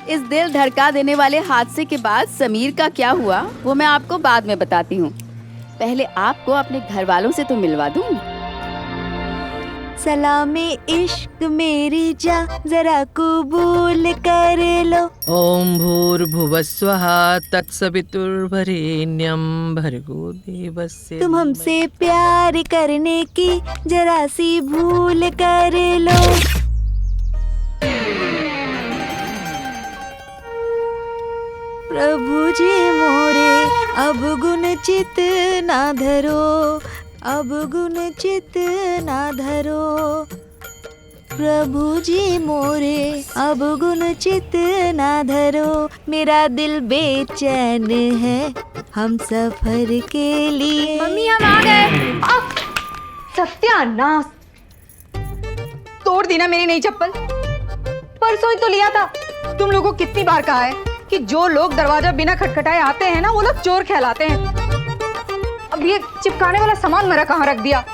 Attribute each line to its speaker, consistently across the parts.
Speaker 1: इस दिल धड़का देने वाले हादसे के बाद समीर का क्या हुआ वो मैं आपको बाद में बताती हूँ। पहले आपको अपने घर वालों से तो मिलवा दूँ।
Speaker 2: सलामे इश्क मेरी जा जरा कबूल कर लो।
Speaker 3: ओम भूर्भुवस्वः तत्सवितुर्वरेण्यं भर्गो देवस्य।
Speaker 2: तुम हमसे प्यार करने की जरा सी भूल कर लो। प्रभु जी मोरे अब गुण चित ना धरो, अब गुण चित ना धरो। प्रभु जी मोरे अब गुण चित ना धरो। मेरा दिल बेचैन है हम सफर के लिए।
Speaker 4: मम्मी हम आ गए।
Speaker 5: सत्यानाश, तोड़ दी ना मेरी नई चप्पल। परसों ही तो लिया था। तुम लोगों को कितनी बार कहा है कि जो लोग दरवाजा बिना खटखटाए आते हैं ना वो लोग चोर कहलाते हैं। अब ये चिपकाने वाला सामान मेरा कहाँ रख दिया?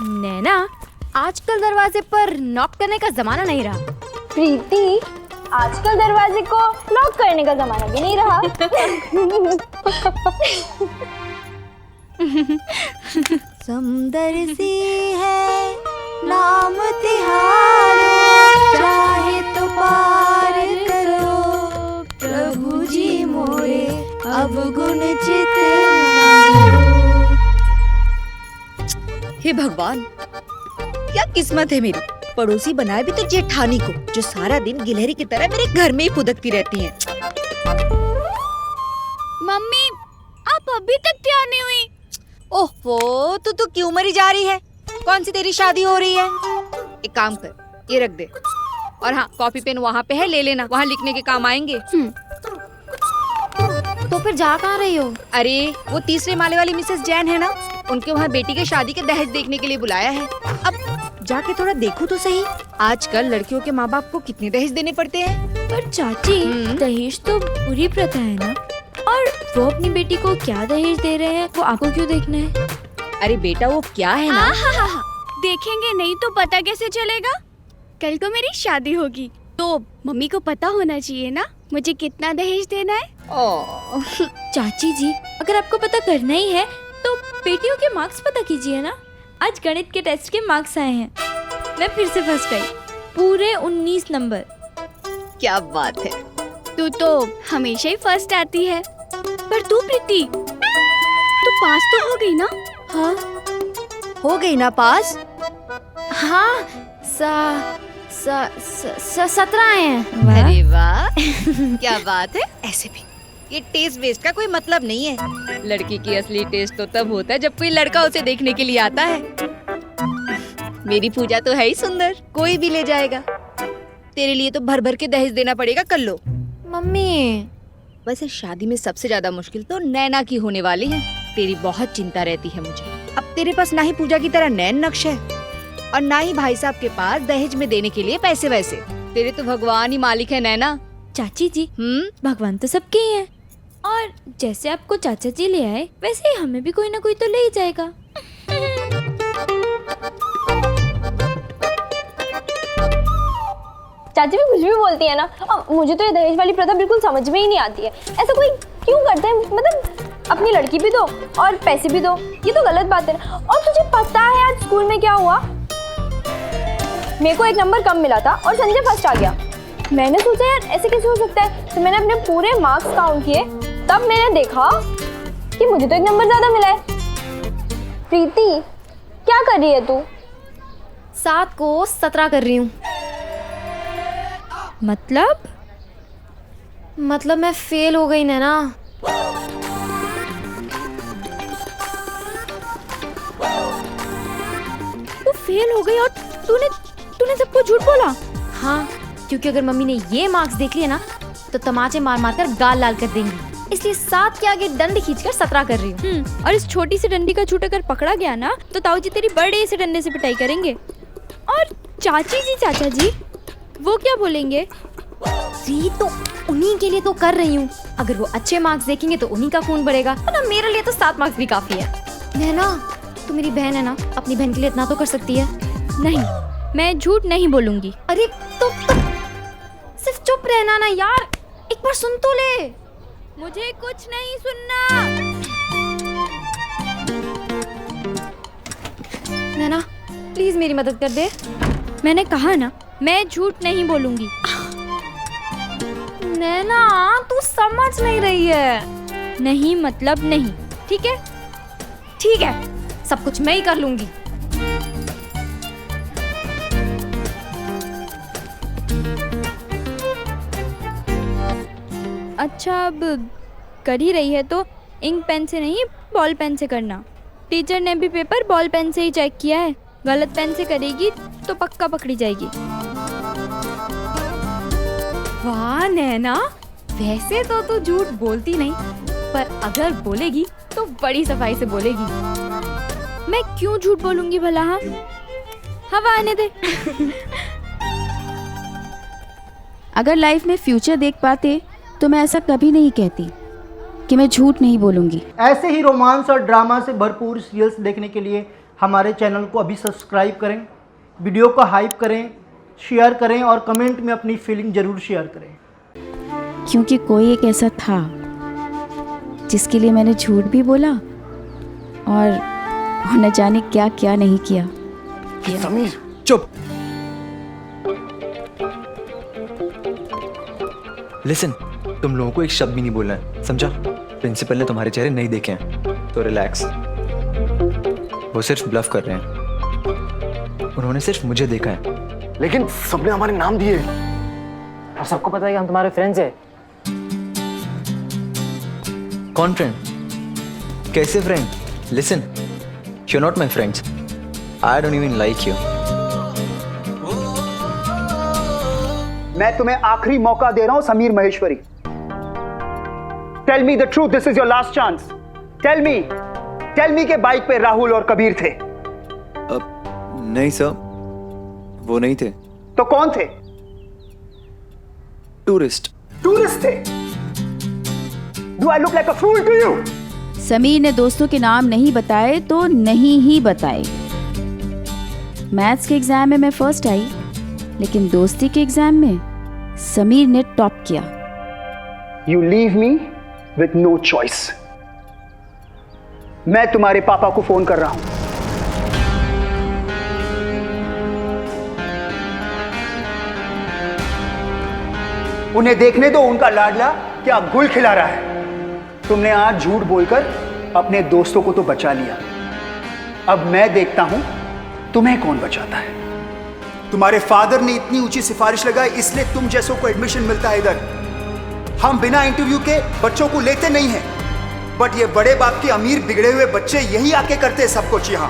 Speaker 4: नैना, आजकल दरवाजे पर नॉक करने का जमाना नहीं रहा।
Speaker 6: प्रीति, आजकल दरवाजे को लॉक करने का जमाना भी नहीं रहा।
Speaker 2: समुंदर सी है नाम तिहारो, चाहे तो पार करो। प्रभु जी मोरे अब गुण चित ना धरो।
Speaker 7: हे भगवान, क्या किस्मत है मेरी। पड़ोसी बनाए भी तो जेठानी को, जो सारा दिन गिलहरी की तरह मेरे घर में ही फुदकती रहती हैं।
Speaker 4: मम्मी, आप अभी तक तैयार नहीं हुई?
Speaker 7: ओहो, तू क्यों मरी जा रही है? कौन सी तेरी शादी हो रही है? एक काम कर, ये रख दे। और हाँ, कॉपी पेन वहाँ पे है, ले लेना, वहाँ लिखने के काम आएंगे।
Speaker 4: तो फिर जा कहाँ रही हो?
Speaker 7: अरे वो तीसरे माले वाली मिसेस जैन है ना, उनके वहाँ बेटी के शादी के दहेज देखने के लिए बुलाया है। अब जाके थोड़ा देखो तो सही, आजकल लड़कियों के माँ बाप को कितने दहेज देने पड़ते हैं।
Speaker 4: पर चाची, दहेज तो बुरी प्रथा है ना, और वो अपनी बेटी को क्या दहेज दे रहे हैं वो आपको क्यों देखना है?
Speaker 7: अरे बेटा, वो क्या है ना,
Speaker 8: देखेंगे नहीं तो पता कैसे चलेगा? कल को मेरी शादी होगी तो मम्मी को पता होना चाहिए ना मुझे कितना दहेज देना है।
Speaker 4: चाची जी, अगर आपको पता करना ही है तो बेटियों के मार्क्स पता कीजिए ना। आज गणित के टेस्ट के मार्क्स आए हैं, मैं फिर से फर्स्ट आई, पूरे 19 नंबर।
Speaker 7: क्या बात है।
Speaker 8: तू तो हमेशा ही फर्स्ट आती है। पर तू प्रीति, तू पास तो हो गई ना?
Speaker 4: हाँ
Speaker 7: हो गई ना पास?
Speaker 4: हाँ, 17 आए हैं।
Speaker 7: अरे वाह, क्या बात है। ऐसे भी ये टेस्ट वेस्ट का कोई मतलब नहीं है। लड़की की असली टेस्ट तो तब होता है जब कोई लड़का उसे देखने के लिए आता है। मेरी पूजा तो है ही सुंदर, कोई भी ले जाएगा। तेरे लिए तो भर भर के दहेज देना पड़ेगा। कर लो।
Speaker 4: मम्मी,
Speaker 7: वैसे शादी में सबसे ज्यादा मुश्किल तो नैना की होने वाली है। तेरी बहुत चिंता रहती है मुझे। अब तेरे पास ना ही पूजा की तरह नैन नक्श है और ना ही भाई साहब के पास दहेज में देने के लिए पैसे वैसे। तेरे तो भगवान ही मालिक है नैना।
Speaker 4: चाची जी, भगवान तो सबके ही है, और जैसे आपको चाचा जी ले आए वैसे ही हमें भी कोई ना कोई तो ले ही जाएगा।
Speaker 6: चाची भी कुछ भी बोलती है ना। अब मुझे तो ये दहेज वाली प्रथा बिल्कुल समझ में ही नहीं आती है। ऐसा कोई क्यों करते हैं? मतलब अपनी लड़की भी दो और पैसे भी दो, ये तो गलत बात है ना। और तुझे पता है आज स्कूल में क्या हुआ? मेरे को एक नंबर कम मिला था और संजय फर्स्ट आ गया। मैंने सोचा यार ऐसे कैसे हो सकता है, तो मैंने अपने पूरे मार्क्स काउंट किए, तब मैंने देखा कि मुझे तो एक नंबर ज्यादा मिला है। प्रीति, क्या कर रही है तू?
Speaker 4: 7 को 17 कर रही हूँ। मतलब मैं फेल हो गई ना।
Speaker 8: तू फेल हो गई और तूने सबको झूठ बोला?
Speaker 4: हाँ, क्योंकि अगर मम्मी ने ये मार्क्स देख लिए ना तो तमाचे मार मार कर गाल लाल कर देंगी, इसलिए 7 के आगे डंडे खींचकर 17 कर रही हूँ।
Speaker 8: और इस छोटी सी डंडी का झूठ अगर पकड़ा गया ना तो ताऊ जी तेरी बड़े से डंडे से पिटाई करेंगे। और चाची जी, चाचा जी वो क्या बोलेंगे?
Speaker 4: जी, तो उन्हीं के लिए तो कर रही हूँ। अगर वो अच्छे मार्क्स देखेंगे तो उन्हीं का खून बढ़ेगा, और मेरे लिए तो 7 मार्क्स भी काफी है। नैना, तू मेरी बहन है ना, अपनी बहन के लिए इतना तो कर सकती है।
Speaker 8: नहीं, मैं झूठ नहीं बोलूंगी।
Speaker 4: अरे तो चुप रहना ना यार, एक बार सुन तो ले। मुझे कुछ नहीं सुनना। नैना प्लीज मेरी मदद कर दे। मैंने कहा ना मैं झूठ नहीं बोलूंगी। नैना तू समझ नहीं रही है। नहीं मतलब नहीं, ठीक है? ठीक है, सब कुछ मैं ही कर लूंगी। अच्छा अब कर ही रही है तो इंक पेन से नहीं बॉल पेन से करना। टीचर ने भी पेपर बॉल पेन से ही चेक किया है, गलत पेन से करेगी तो पक्का पकड़ी जाएगी।
Speaker 2: वाह नैना, वैसे तो तू झूठ बोलती नहीं, पर अगर बोलेगी तो बड़ी सफाई से बोलेगी।
Speaker 4: मैं क्यों झूठ बोलूंगी भला? हाँ, हवा आने दे।
Speaker 1: अगर लाइफ में फ्यूचर देख पाते तो मैं ऐसा कभी नहीं कहती कि मैं झूठ नहीं बोलूँगी।
Speaker 9: ऐसे ही रोमांस और ड्रामा से भरपूर सीरियल्स देखने के लिए हमारे चैनल को अभी सब्सक्राइब करें, वीडियो को हाइप करें, शेयर करें और कमेंट में अपनी फीलिंग ज़रूर शेयर करें।
Speaker 1: क्योंकि कोई एक ऐसा था जिसके लिए मैंने झूठ भी बोला और न जाने क्या क्या नहीं किया।
Speaker 10: समीर चुप। लिसन, तुम लोगों को एक शब्द भी नहीं बोलना है, समझा? प्रिंसिपल ने तुम्हारे चेहरे नहीं देखे हैं तो रिलैक्स। वो सिर्फ ब्लफ कर रहे हैं, उन्होंने सिर्फ मुझे देखा है।
Speaker 11: लेकिन सबने हमारे नाम दिए और सबको पता है कि हम तुम्हारे फ्रेंड्स हैं।
Speaker 10: कौन फ्रेंड? कैसे friend? Listen, you are not my friends, I don't even like you.
Speaker 12: मैं तुम्हें आखिरी मौका दे रहा हूं Sameer Maheshwari. Tell me the truth, this is your last chance. Tell me के बाइक पे राहुल और कबीर थे?
Speaker 10: नहीं सर, वो नहीं थे।
Speaker 12: तो कौन थे?
Speaker 10: टूरिस्ट
Speaker 12: थे? Do I look like a fool to you?
Speaker 1: Sameer ने दोस्तों के नाम नहीं बताए तो नहीं ही बताए। मैथ्स के एग्जाम में मैं फर्स्ट आई, लेकिन दोस्ती के एग्जाम में समीर ने टॉप किया।
Speaker 12: You leave me with no choice. मैं तुम्हारे पापा को फोन कर रहा हूं। उन्हें देखने दो, उनका लाडला क्या गुल खिला रहा है। तुमने आज झूठ बोलकर अपने दोस्तों को तो बचा लिया, अब मैं देखता हूं तुम्हें कौन बचाता है। तुम्हारे फादर ने इतनी ऊंची सिफारिश लगाई, इसलिए तुम जैसों को एडमिशन मिलता है इधर। हम बिना इंटरव्यू के बच्चों को लेते नहीं हैं, बट ये बड़े बाप के अमीर बिगड़े हुए बच्चे यही आके करते हैं सब कुछ। यहां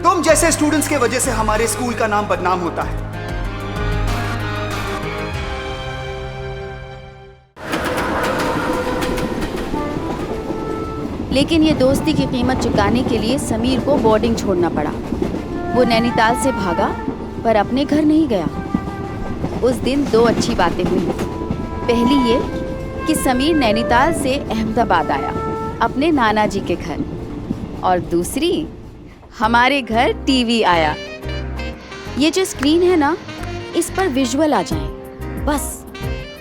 Speaker 12: तुम जैसे स्टूडेंट्स के वजह से हमारे स्कूल का नाम बदनाम होता है।
Speaker 1: लेकिन ये दोस्ती की कीमत चुकाने के लिए समीर को बोर्डिंग छोड़ना पड़ा। वो नैनीताल से भागा पर अपने घर नहीं गया। उस दिन दो अच्छी बातें हुई। पहली ये कि समीर नैनीताल से अहमदाबाद आया अपने नाना जी के घर, और दूसरी हमारे घर टीवी आया। ये जो स्क्रीन है ना, इस पर विजुअल आ जाए, बस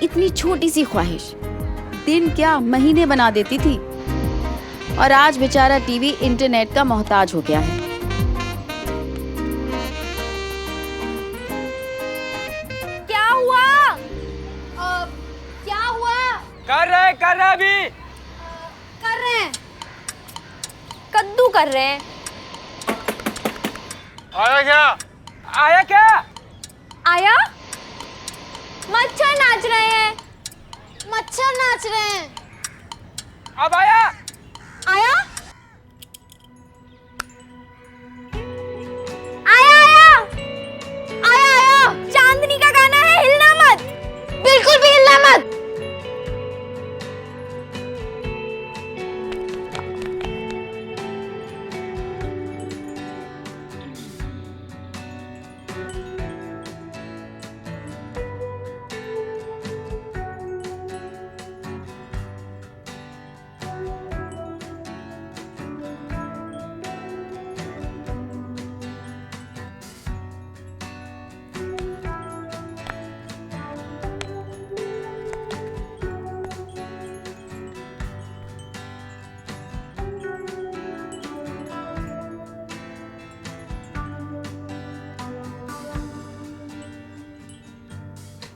Speaker 1: इतनी छोटी सी ख्वाहिश दिन क्या महीने बना देती थी। और आज बेचारा टीवी इंटरनेट का मोहताज हो गया है।
Speaker 4: क्या हुआ? क्या हुआ?
Speaker 11: कर रहे अभी
Speaker 4: कर रहे हैं, कद्दू कर रहे हैं।
Speaker 11: आया क्या?
Speaker 4: आया? मच्छर नाच रहे हैं। मच्छर नाच रहे हैं।
Speaker 11: अब आया?
Speaker 4: आया? आया आया आया आया। चांदनी का गाना है, हिलना मत, बिल्कुल भी हिलना मत।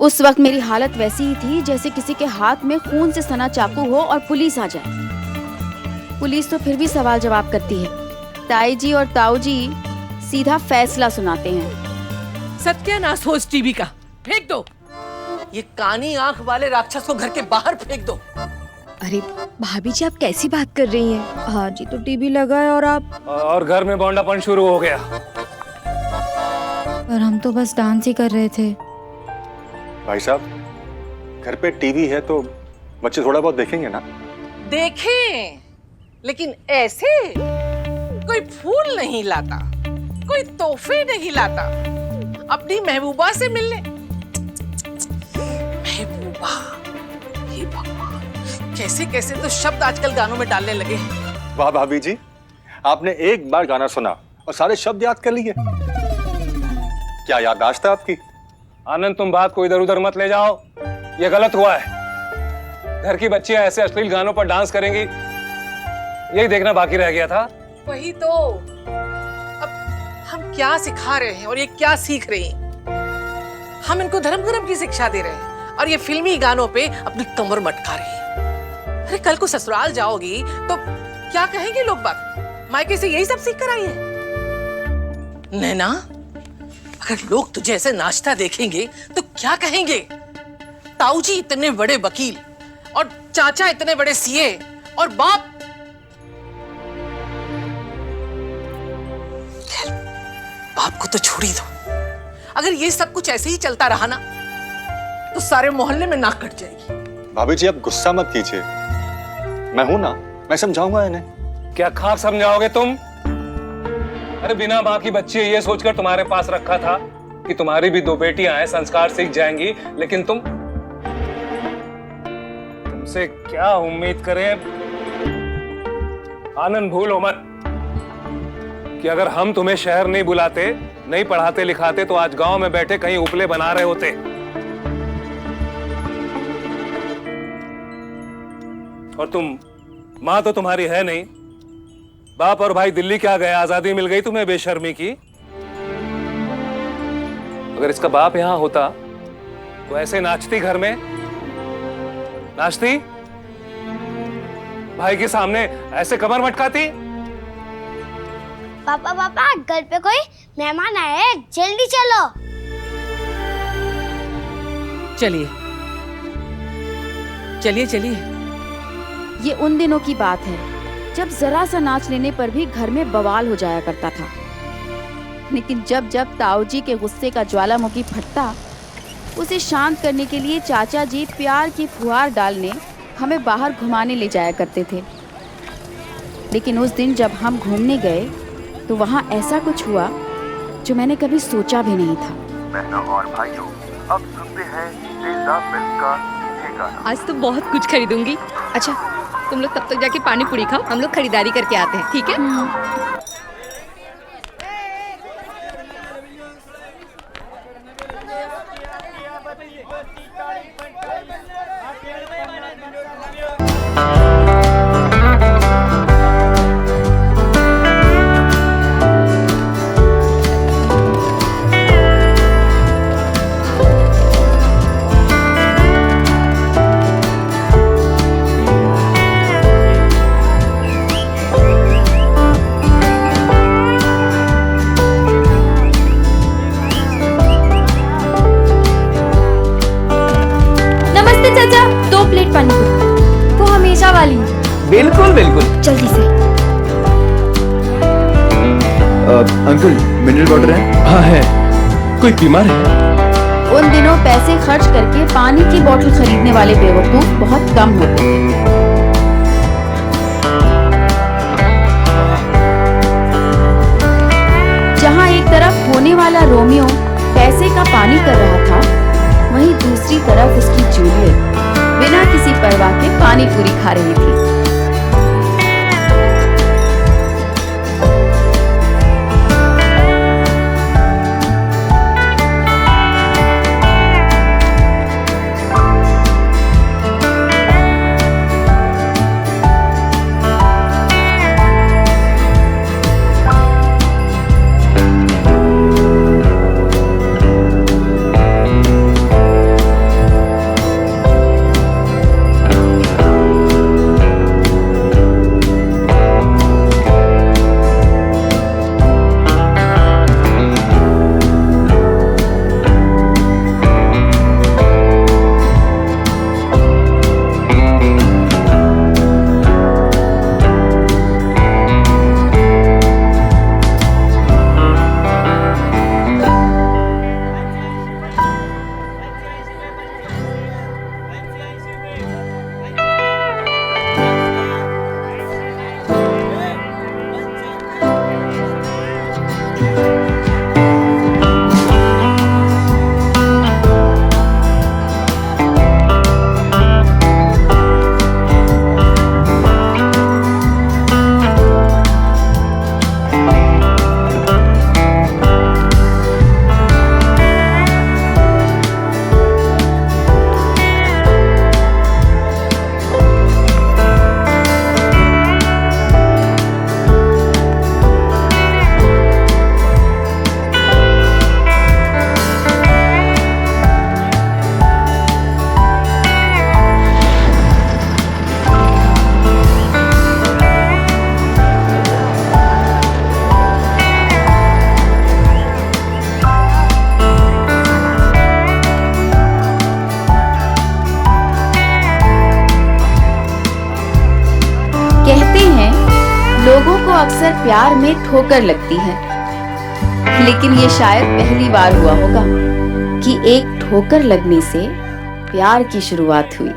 Speaker 1: उस वक्त मेरी हालत वैसी ही थी जैसे किसी के हाथ में खून से सना चाकू हो और पुलिस आ जाए। पुलिस तो फिर भी सवाल जवाब करती है, ताई जी और ताऊ जी सीधा फैसला सुनाते हैं।
Speaker 13: सत्यानाश हो इस टीवी का, फेंक दो। ये कानी आंख वाले राक्षस को घर के बाहर फेंक दो।
Speaker 7: अरे भाभी जी, आप कैसी बात कर रही हैं? हाँ जी, तो टीवी लगा है और
Speaker 11: घर में बौंडापन शुरू हो गया।
Speaker 4: पर हम तो बस डांस ही कर रहे थे।
Speaker 14: भाई साहब, घर पे टीवी है तो बच्चे थोड़ा बहुत देखेंगे ना।
Speaker 13: देखें, लेकिन ऐसे कोई फूल नहीं लाता, कोई तोहफे नहीं लाता अपनी महबूबा से मिलने। महबूबा, हे भगवान, कैसे कैसे तो शब्द आजकल गानों में डालने लगे हैं।
Speaker 14: वाह भाभी जी, आपने एक बार गाना सुना और सारे शब्द याद कर लिए। क्या याददाश्त है आपकी?
Speaker 11: आनंद, तुम बात को इधर उधर मत ले जाओ, ये गलत हुआ है। घर की बच्चियां ऐसे अश्लील गानों पर डांस करेंगी, यही देखना बाकी रह गया था।
Speaker 13: वही तो, अब हम क्या सिखा रहे हैं और ये क्या सीख रहे हैं? हम इनको धर्म कर्म की शिक्षा दे रहे हैं और ये फिल्मी गानों पे अपनी कमर मटका रही है। अरे कल को ससुराल जाओगी तो क्या कहेंगे लोग बात? मायके से यही सब सीख कर आई है। नैना, अगर लोग तुझे ऐसे नाचता देखेंगे तो क्या कहेंगे? ताऊ जी इतने बड़े वकील और चाचा इतने बड़े सीए और बाप, बाप को तो छोड़ ही दो। अगर ये सब कुछ ऐसे ही चलता रहा ना तो सारे मोहल्ले में नाक कट जाएगी।
Speaker 14: भाभी जी, आप गुस्सा मत कीजिए, मैं हूं ना, मैं समझाऊंगा इन्हें।
Speaker 11: क्या खाक समझाओगे तुम? अरे बिना माँ की बच्ची ये सोचकर तुम्हारे पास रखा था कि तुम्हारी भी दो बेटियां हैं, संस्कार सीख जाएंगी, लेकिन तुमसे क्या उम्मीद करें? आनंद, भूलो मत कि अगर हम तुम्हें शहर नहीं बुलाते, नहीं पढ़ाते लिखाते, तो आज गांव में बैठे कहीं उपले बना रहे होते। और तुम, माँ तो तुम्हारी है नहीं, बाप और भाई दिल्ली क्या गए, आजादी मिल गई तुम्हें बेशर्मी की। अगर इसका बाप यहां होता तो ऐसे नाचती घर में, नाचती भाई के सामने ऐसे कमर मटकाती।
Speaker 8: पापा पापा, घर पे कोई मेहमान आए हैं, जल्दी चलो।
Speaker 13: चलिए चलिए चलिए।
Speaker 1: ये उन दिनों की बात है जब जरा सा नाच लेने पर भी घर में बवाल हो जाया करता था। लेकिन जब जब ताऊ जी के गुस्से का ज्वालामुखी फटता, उसे शांत करने के लिए चाचा जी प्यार की फुहार डालने हमें बाहर घुमाने ले जाया करते थे। लेकिन उस दिन जब हम घूमने गए तो वहाँ ऐसा कुछ हुआ जो मैंने कभी सोचा भी नहीं था।
Speaker 15: बहनों और भाइयों, अब सुनते हैं रेज़ा फिल्म का ये गाना।
Speaker 7: आज तो बहुत कुछ खरीदूंगी। अच्छा, तुम लोग तब तक जाके पानी पूरी खाओ, हम लोग खरीदारी करके आते हैं, ठीक है?
Speaker 10: बिल्कुल बिल्कुल,
Speaker 4: जल्दी से।
Speaker 10: अंकल, मिनरल वाटर है?
Speaker 16: हाँ है। कोई बीमार है?
Speaker 1: उन दिनों पैसे खर्च करके पानी की बोतल खरीदने वाले बेवकूफ बहुत कम होते थे। जहाँ एक तरफ होने वाला रोमियो पैसे का पानी कर रहा था, वहीं दूसरी तरफ उसकी जूलियट बिना किसी परवाह के पानी पूरी खा रही थी। अक्सर प्यार में ठोकर लगती है, लेकिन ये शायद पहली बार हुआ होगा कि एक ठोकर लगने से प्यार की शुरुआत हुई।